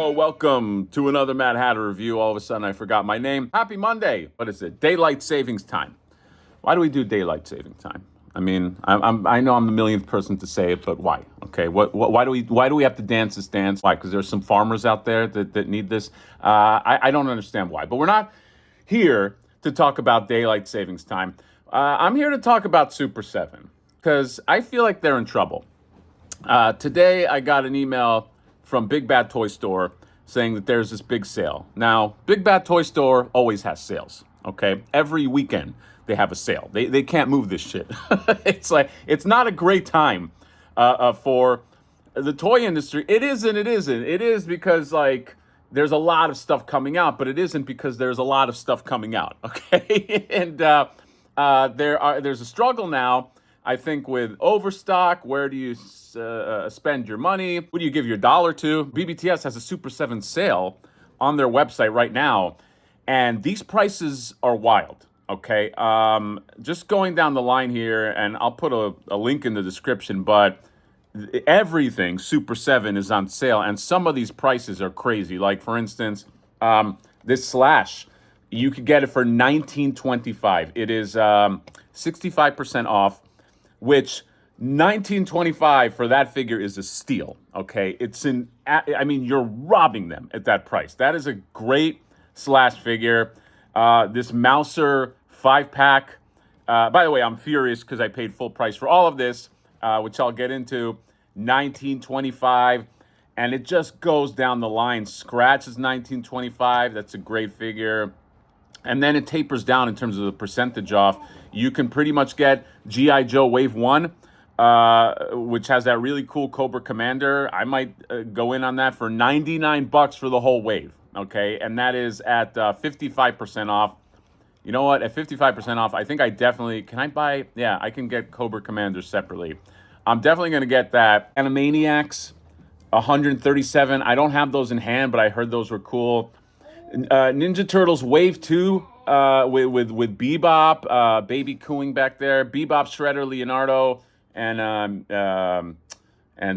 Hello, welcome to another Mad Hatter review. All of a sudden, I forgot my name. Happy Monday. What is it? Daylight savings time. Why do we do daylight saving time? I mean, I know I'm the millionth person to say it, but why? Okay, why do we have to dance this dance? Why? Because there's some farmers out there that need this. I don't understand why. But we're not here to talk about daylight savings time. I'm here to talk about Super7 because I feel like they're in trouble. Today, I got an email from Big Bad Toy Store saying that there's this big sale. Now, Big Bad Toy Store always has sales, okay? Every weekend, they have a sale. They can't move this shit. It's not a great time for the toy industry. It is and it isn't. It is because, there's a lot of stuff coming out, but it isn't because there's a lot of stuff coming out, okay? And there's a struggle now, I think, with overstock. Where do you spend your money? Who do you give your dollar to? BBTS has a Super7 sale on their website right now, and these prices are wild, okay? Just going down the line here, and I'll put a link in the description, but everything Super7 is on sale, and some of these prices are crazy. Like, for instance, this Slash, you could get it for $19.25. It is 65% off, which $19.25 for that figure is a steal, okay? You're robbing them at that price. That is a great Slash figure. This Mouser 5-pack, by the way, I'm furious because I paid full price for all of this, which I'll get into, $19.25, and it just goes down the line. Scratch is $19.25, that's a great figure. And then it tapers down in terms of the percentage off. You can pretty much get G.I. Joe Wave 1, which has that really cool Cobra Commander. I might go in on that for $99 for the whole wave, okay? And that is at 55% off. You know what? At 55% off, I think I definitely... Can I buy... Yeah, I can get Cobra Commander separately. I'm definitely going to get that. Animaniacs, 137. I don't have those in hand, but I heard those were cool. Ninja Turtles Wave 2 with Bebop, Baby cooing back there. Bebop, Shredder, Leonardo, and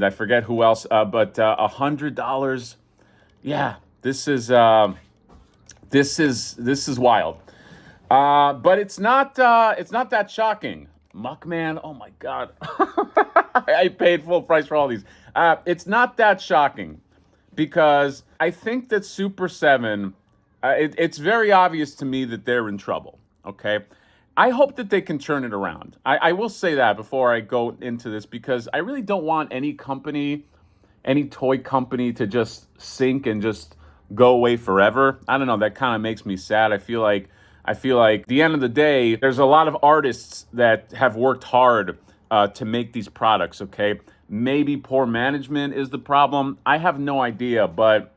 I forget who else. But $100. Yeah, this is wild. But it's not that shocking. Muckman, oh my God, I paid full price for all these. It's not that shocking because I think that Super7. It's very obvious to me that they're in trouble, okay? I hope that they can turn it around. I will say that before I go into this because I really don't want any toy company to just sink and just go away forever. I don't know, that kind of makes me sad. I feel like at the end of the day, there's a lot of artists that have worked hard to make these products, okay? Maybe poor management is the problem. I have no idea, but...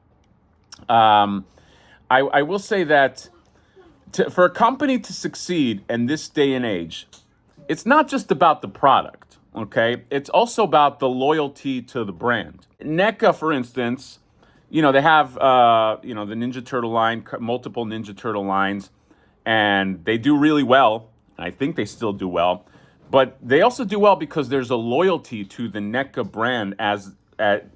I will say that for a company to succeed in this day and age, it's not just about the product, okay? It's also about the loyalty to the brand. NECA, for instance, they have, the Ninja Turtle line, multiple Ninja Turtle lines, and they do really well. I think they still do well. But they also do well because there's a loyalty to the NECA brand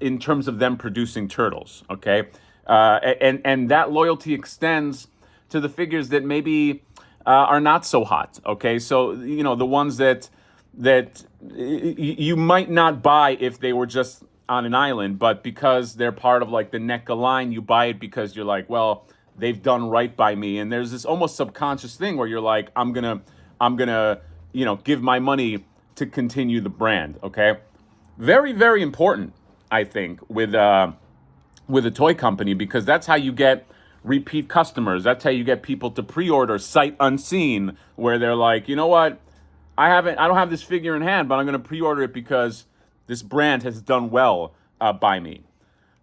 in terms of them producing turtles, okay? And that loyalty extends to the figures that maybe are not so hot, okay? So, the ones that you might not buy if they were just on an island, but because they're part of, the NECA line, you buy it because you're like, well, they've done right by me. And there's this almost subconscious thing where you're like, I'm gonna, give my money to continue the brand, okay? Very, very important, I think, with a toy company, because that's how you get repeat customers. That's how you get people to pre-order sight unseen, where they're like, you know what, I don't have this figure in hand, but I'm going to pre-order it because this brand has done well by me.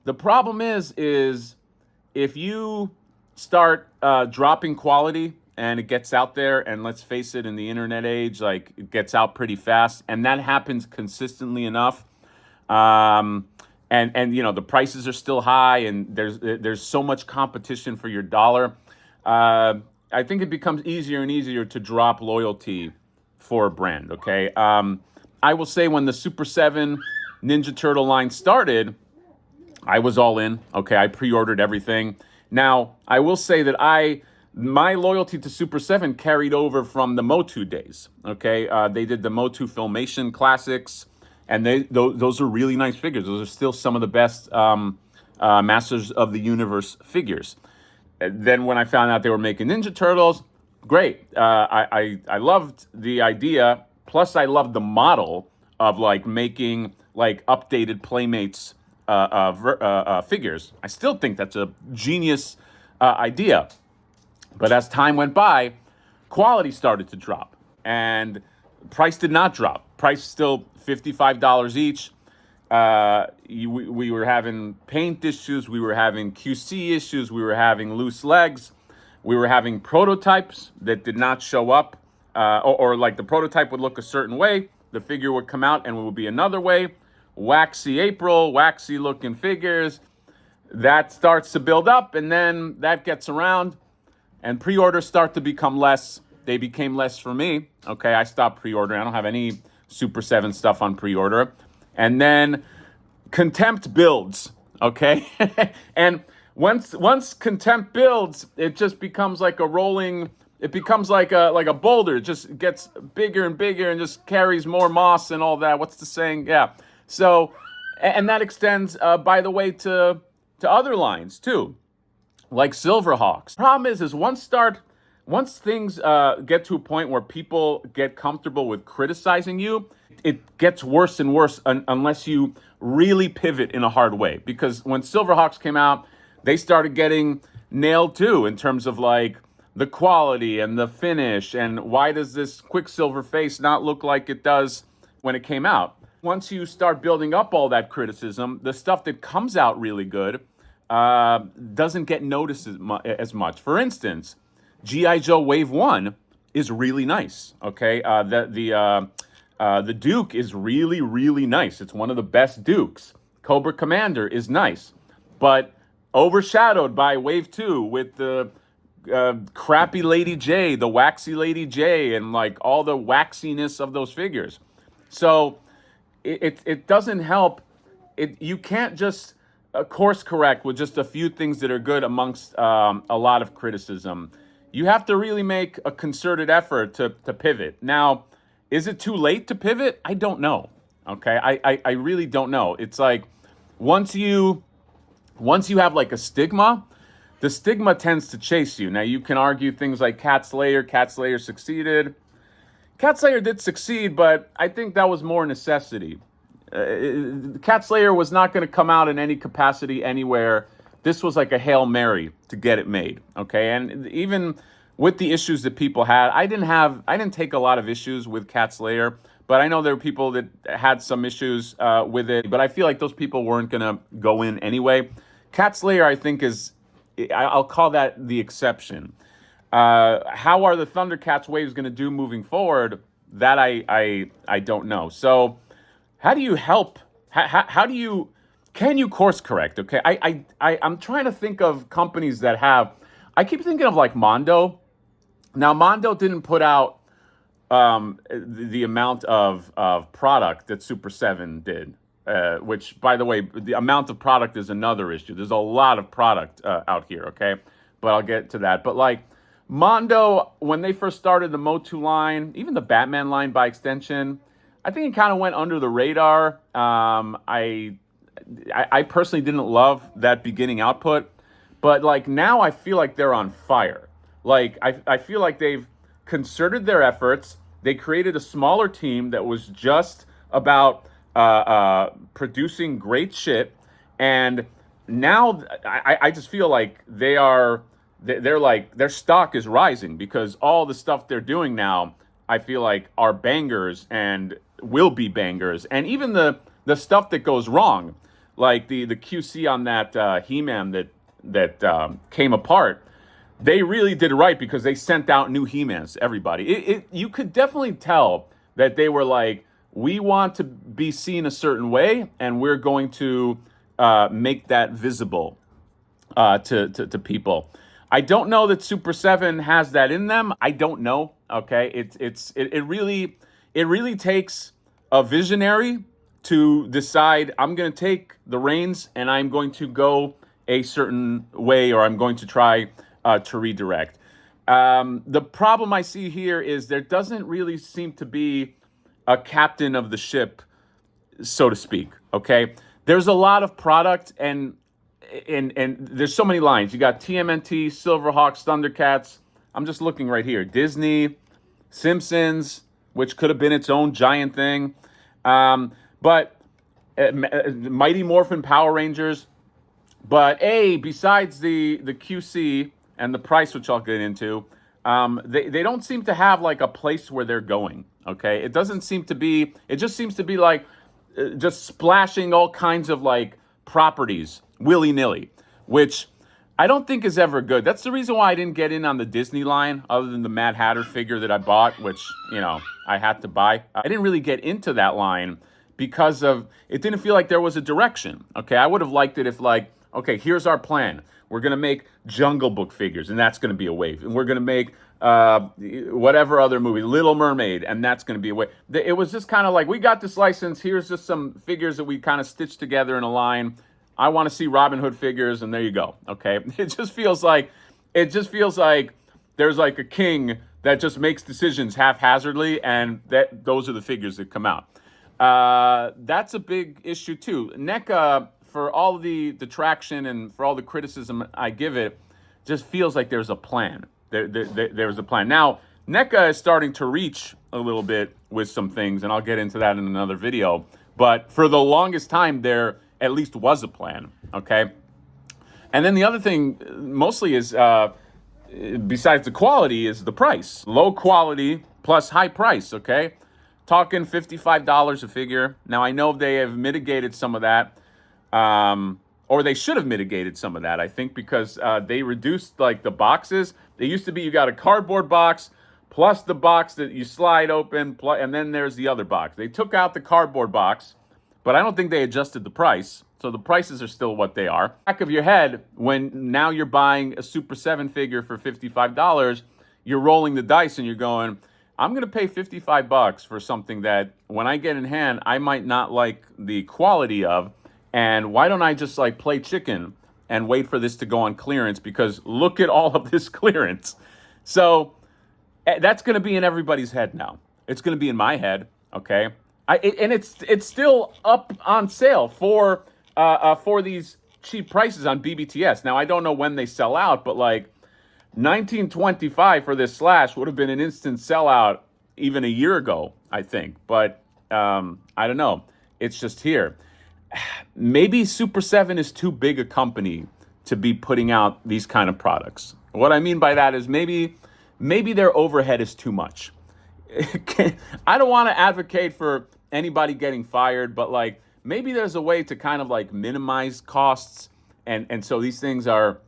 The problem is if you start dropping quality and it gets out there, and let's face it, in the internet age, it gets out pretty fast, and that happens consistently enough. And the prices are still high, and there's so much competition for your dollar. I think it becomes easier and easier to drop loyalty for a brand, okay? I will say when the Super7 Ninja Turtle line started, I was all in. Okay, I pre-ordered everything. Now, I will say that my loyalty to Super 7 carried over from the Motu days. Okay, they did the Motu Filmation Classics, and those are really nice figures. Those are still some of the best Masters of the Universe figures. Then when I found out they were making Ninja Turtles, great. I loved the idea. Plus, I loved the model of like making like updated Playmates figures. I still think that's a genius idea. But as time went by, quality started to drop, and price did not drop. Price still $55 each. We were having paint issues, we were having QC issues, we were having loose legs, we were having prototypes that did not show up, or like the prototype would look a certain way, the figure would come out and it would be another way. Waxy April, waxy looking figures. That starts to build up, and then that gets around, and pre-orders start to become less. They became less for me. Okay, I stopped pre-ordering. I don't have any Super 7 stuff on pre-order. And then contempt builds, okay? And once contempt builds, it just becomes like a rolling, it becomes like a boulder. It just gets bigger and bigger and just carries more moss and all that. What's the saying? Yeah. So, and that extends, by the way, to other lines too, like Silverhawks. Problem is once things get to a point where people get comfortable with criticizing you, it gets worse and worse unless you really pivot in a hard way. Because when Silverhawks came out, they started getting nailed too in terms of like the quality and the finish, and why does this Quicksilver face not look like it does when it came out? Once you start building up all that criticism, the stuff that comes out really good doesn't get noticed as much. For instance, G.I. Joe Wave 1 is really nice, okay? The Duke is really, really nice. It's one of the best Dukes. Cobra Commander is nice, but overshadowed by Wave 2 with the crappy Lady J, the waxy Lady J, and like all the waxiness of those figures. So it doesn't help. You can't just course correct with just a few things that are good amongst a lot of criticism. You have to really make a concerted effort to pivot. Now, is it too late to pivot? I don't know. Okay, I really don't know. It's like once you have like a stigma, the stigma tends to chase you. Now you can argue things like Cat Slayer succeeded. Cat Slayer did succeed, but I think that was more necessity. Cat Slayer was not going to come out in any capacity anywhere. This was like a Hail Mary to get it made, okay? And even with the issues that people had, I didn't take a lot of issues with Cat Slayer, but I know there were people that had some issues with it, but I feel like those people weren't going to go in anyway. Cat Slayer, I think, I'll call that the exception. How are the Thundercats waves going to do moving forward? That I don't know. So how do you help? Can you course correct? Okay, I'm trying to think of companies that have. I keep thinking of like Mondo. Now Mondo didn't put out the amount of product that Super 7 did. Which, by the way, the amount of product is another issue. There's a lot of product out here, okay? But I'll get to that. But like Mondo, when they first started the Motu line, even the Batman line by extension, I think it kind of went under the radar. I personally didn't love that beginning output, but like now I feel like they're on fire. Like I feel like they've concerted their efforts. They created a smaller team that was just about producing great shit, and now I just feel like they're like their stock is rising because all the stuff they're doing now I feel like are bangers and will be bangers, and even the stuff that goes wrong, like the QC on that He-Man that came apart. They really did right because they sent out new He-Mans to everybody. You could definitely tell that they were like, we want to be seen a certain way, and we're going to make that visible to people. I don't know that Super 7 has that in them. I don't know. Okay, it really takes a visionary to decide I'm going to take the reins and I'm going to go a certain way, or I'm going to try to redirect. The problem I see here is there doesn't really seem to be a captain of the ship, so to speak. Okay, there's a lot of product, and there's so many lines. You got TMNT, Silverhawks, Thundercats. I'm just looking right here. Disney, Simpsons, which could have been its own giant thing, but Mighty Morphin Power Rangers. But besides the QC and the price, which I'll get into, they don't seem to have like a place where they're going. Okay, it doesn't seem to be. It just seems to be like just splashing all kinds of like properties willy nilly, which I don't think is ever good. That's the reason why I didn't get in on the Disney line, other than the Mad Hatter figure that I bought, which I had to buy. I didn't really get into that line because of it didn't feel like there was a direction. Okay, I would have liked it if like, okay, here's our plan. We're gonna make Jungle Book figures, and that's gonna be a wave, and we're gonna make whatever other movie, Little Mermaid, and that's gonna be a wave. It was just kind of like, we got this license. Here's just some figures that we kind of stitched together in a line. I want to see Robin Hood figures, and there you go. Okay, it just feels like there's like a king that just makes decisions haphazardly, and those are the figures that come out. That's a big issue too. NECA, for all the traction and for all the criticism I give it, just feels like there's a plan. There's a plan. Now, NECA is starting to reach a little bit with some things, and I'll get into that in another video. But for the longest time, there at least was a plan, okay? And then the other thing mostly is, besides the quality, is the price. Low quality plus high price, okay? Talking $55 a figure. Now, I know they have mitigated some of that, or they should have mitigated some of that, I think, because they reduced like the boxes. They used to be, you got a cardboard box plus the box that you slide open, and then there's the other box. They took out the cardboard box, but I don't think they adjusted the price. So the prices are still what they are. Back of your head, when now you're buying a Super 7 figure for $55, you're rolling the dice and you're going, I'm going to pay $55 for something that when I get in hand, I might not like the quality of. And why don't I just like play chicken and wait for this to go on clearance? Because look at all of this clearance. So that's going to be in everybody's head now. It's going to be in my head, okay? And it's still up on sale for these cheap prices on BBTS. Now, I don't know when they sell out, but like $19.25 for this Slash would have been an instant sellout even a year ago, I think. But I don't know. It's just here. Maybe Super 7 is too big a company to be putting out these kind of products. What I mean by that is maybe their overhead is too much. I don't want to advocate for anybody getting fired, but like maybe there's a way to kind of like minimize costs, and so these things are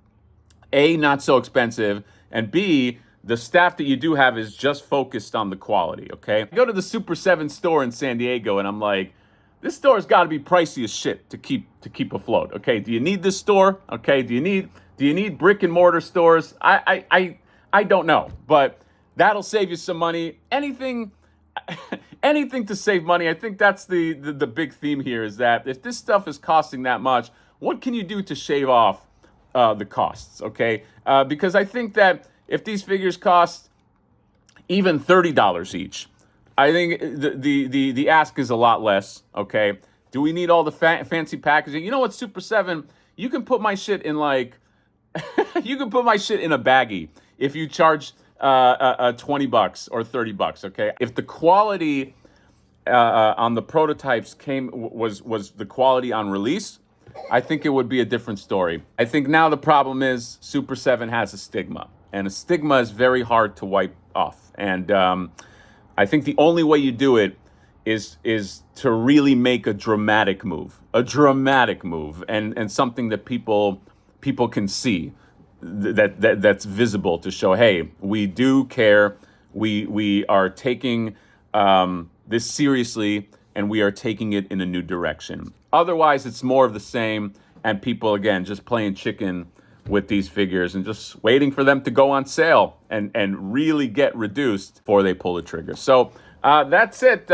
A, not so expensive, and B, the staff that you do have is just focused on the quality, okay? I go to the Super 7 store in San Diego and I'm like, this store's got to be pricey as shit to keep afloat. Okay, do you need this store? Okay, do you need brick and mortar stores? I don't know, but that'll save you some money. Anything to save money. I think that's the big theme here, is that if this stuff is costing that much, what can you do to shave off the costs? Okay, because I think that if these figures cost even $30 each, I think the ask is a lot less, okay? Do we need all the fancy packaging? You know what, Super 7, you can put my shit in like, you can put my shit in a baggie if you charge $20 or $30, okay? If the quality on the prototypes was the quality on release, I think it would be a different story. I think now the problem is Super 7 has a stigma, and a stigma is very hard to wipe off. And I think the only way you do it is to really make a dramatic move, and something that people can see, that's visible, to show, hey, we do care, we are taking this seriously, and we are taking it in a new direction. Otherwise, it's more of the same, and people, again, just playing chicken with these figures and just waiting for them to go on sale and really get reduced before they pull the trigger. So that's it.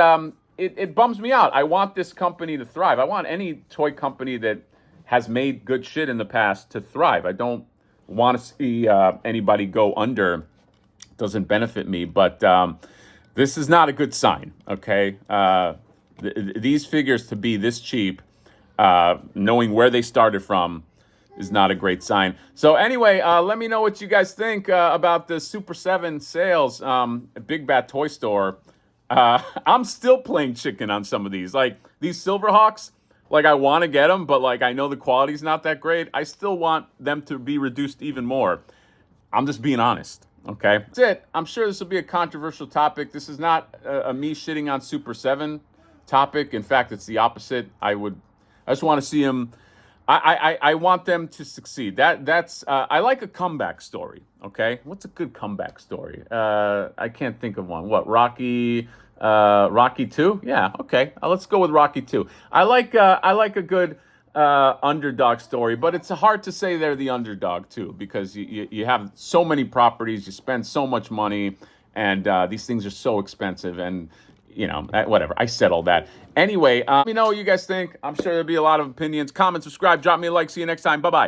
it bums me out. I want this company to thrive. I want any toy company that has made good shit in the past to thrive. I don't want to see anybody go under. Doesn't benefit me, but this is not a good sign. Okay, these figures to be this cheap, knowing where they started from, is not a great sign. So anyway, let me know what you guys think about the Super7 sales, Big Bat Toy Store. I'm still playing chicken on some of these. Like these Silverhawks, like I want to get them, but like I know the quality's not that great. I still want them to be reduced even more. I'm just being honest. Okay, that's it. I'm sure this will be a controversial topic. This is not a me shitting on Super7 topic. In fact, it's the opposite. I just want to see them. I want them to succeed. That's I like a comeback story. Okay, what's a good comeback story? I can't think of one. What, Rocky? Rocky 2? Yeah. Okay. Let's go with Rocky 2. I like a good underdog story, but it's hard to say they're the underdog too because you have so many properties, you spend so much money, and these things are so expensive and. Whatever. I said all that. Anyway, let me know what you guys think. I'm sure there'll be a lot of opinions. Comment, subscribe, drop me a like. See you next time. Bye-bye.